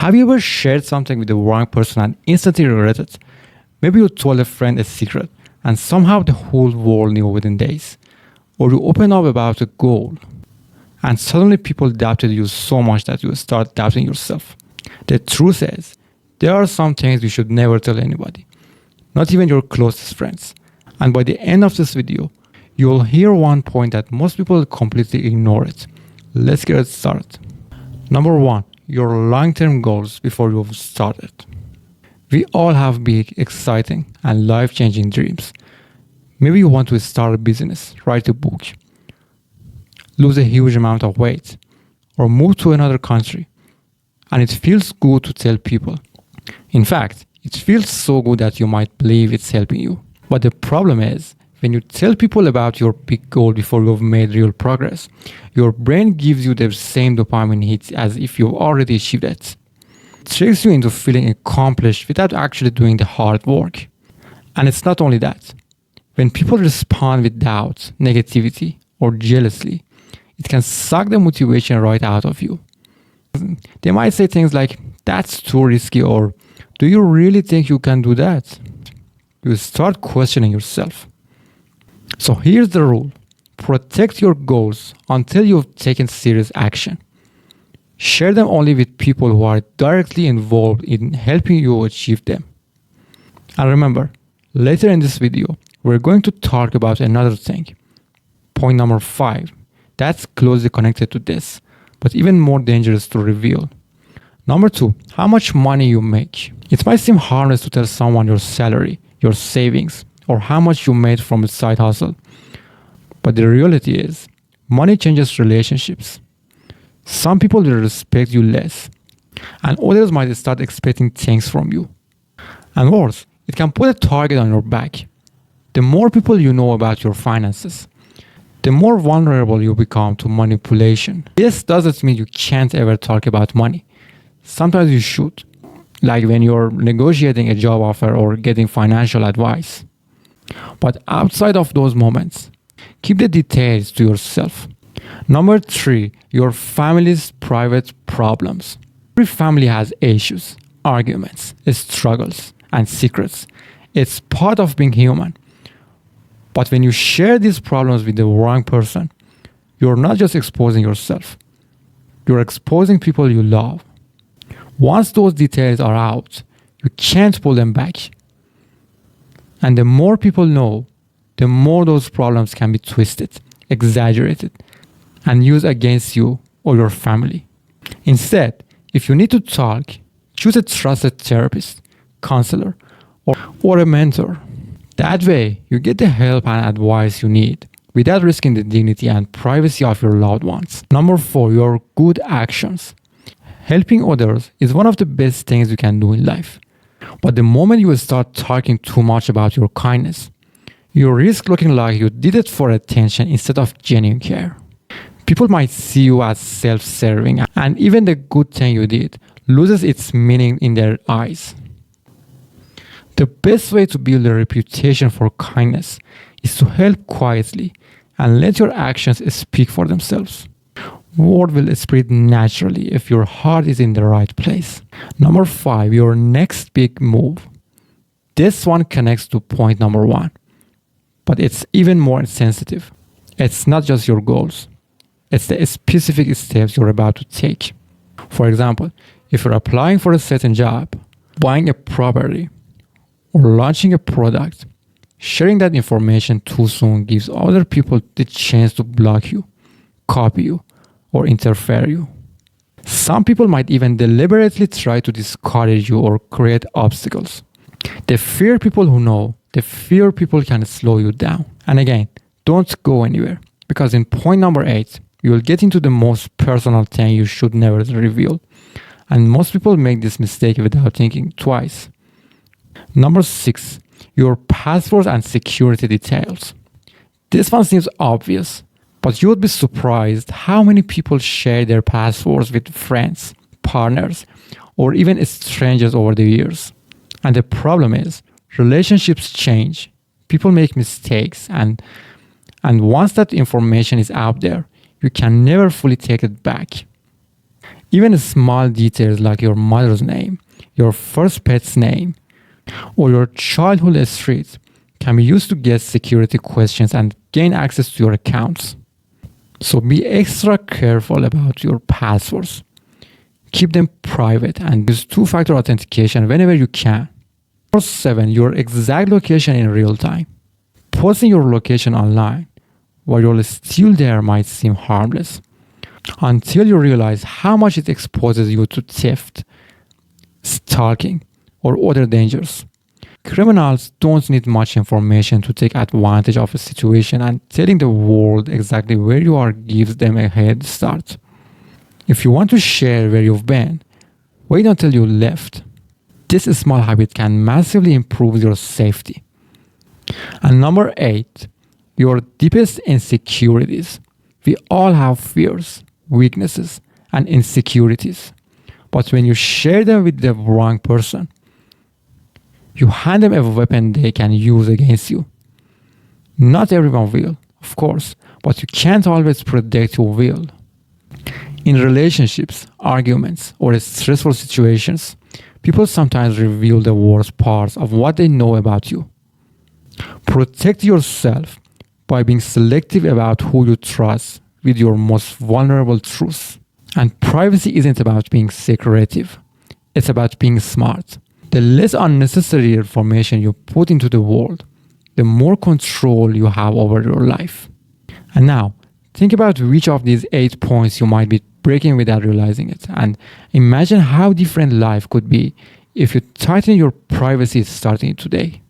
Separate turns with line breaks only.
Have you ever shared something with the wrong person and instantly regretted it? Maybe you told a friend a secret and somehow the whole world knew within days. Or you open up about a goal and suddenly people doubted you so much that you start doubting yourself. The truth is, there are some things you should never tell anybody, not even your closest friends. And by the end of this video, you'll hear one point that most people completely ignore it. Let's get started. Number one, your long-term goals before you've started. We all have big, exciting, and life-changing dreams. Maybe you want to start a business, write a book, lose a huge amount of weight, or move to another country. And it feels good to tell people. In fact, it feels so good that you might believe it's helping you. But the problem is, when you tell people about your big goal before you've made real progress, your brain gives you the same dopamine hit as if you've already achieved it. It tricks you into feeling accomplished without actually doing the hard work. And it's not only that. When people respond with doubt, negativity, or jealousy, it can suck the motivation right out of you. They might say things like, "That's too risky," or "Do you really think you can do that?" You start questioning yourself. So here's the rule. Protect your goals until you've taken serious action. Share them only with people who are directly involved in helping you achieve them. And remember, later in this video, we're going to talk about another thing. Point number 5. That's closely connected to this, but even more dangerous to reveal. Number 2, how much money you make. It might seem harmless to tell someone your salary, your savings, or how much you made from a side hustle. But the reality is, money changes relationships. Some people will respect you less, and others might start expecting things from you. And worse, it can put a target on your back. The more people you know about your finances, the more vulnerable you become to manipulation. This doesn't mean you can't ever talk about money. Sometimes you should, like when you're negotiating a job offer or getting financial advice. But outside of those moments, keep the details to yourself. Number 3, your family's private problems. Every family has issues, arguments, struggles, and secrets. It's part of being human. But when you share these problems with the wrong person, you're not just exposing yourself. You're exposing people you love. Once those details are out, you can't pull them back. And the more people know, the more those problems can be twisted, exaggerated, and used against you or your family. Instead, if you need to talk, choose a trusted therapist, counselor, or a mentor. That way, you get the help and advice you need without risking the dignity and privacy of your loved ones. Number 4, your good actions. Helping others is one of the best things you can do in life. But the moment you start talking too much about your kindness, you risk looking like you did it for attention instead of genuine care. People might see you as self-serving, and even the good thing you did loses its meaning in their eyes. The best way to build a reputation for kindness is to help quietly and let your actions speak for themselves. Word will spread naturally if your heart is in the right place. Number 5, your next big move. This one connects to point number 1, but it's even more sensitive. It's not just your goals. It's the specific steps you're about to take. For example, if you're applying for a certain job, buying a property, or launching a product, sharing that information too soon gives other people the chance to block you, copy you, or interfere you. Some people might even deliberately try to discourage you or create obstacles. They fear people who know. They fear people can slow you down. And again, don't go anywhere, because in point number 8, you will get into the most personal thing you should never reveal. And most people make this mistake without thinking twice. Number 6, your passwords and security details. This one seems obvious, but you would be surprised how many people share their passwords with friends, partners, or even strangers over the years. And the problem is, relationships change, people make mistakes, and once that information is out there, you can never fully take it back. Even small details like your mother's name, your first pet's name, or your childhood street can be used to get security questions and gain access to your accounts. So be extra careful about your passwords. Keep them private and use two-factor authentication whenever you can. Number 7. Your exact location in real time. Posting your location online while you're still there might seem harmless until you realize how much it exposes you to theft, stalking, or other dangers. Criminals don't need much information to take advantage of a situation, and telling the world exactly where you are gives them a head start. If you want to share where you've been, wait until you left. This small habit can massively improve your safety. And number 8, your deepest insecurities. We all have fears, weaknesses, and insecurities. But when you share them with the wrong person, you hand them a weapon they can use against you. Not everyone will, of course, but you can't always predict who will. In relationships, arguments, or stressful situations, people sometimes reveal the worst parts of what they know about you. Protect yourself by being selective about who you trust with your most vulnerable truths. And privacy isn't about being secretive, it's about being smart. The less unnecessary information you put into the world, the more control you have over your life. And now, think about which of these 8 points you might be breaking without realizing it, and imagine how different life could be if you tighten your privacy starting today.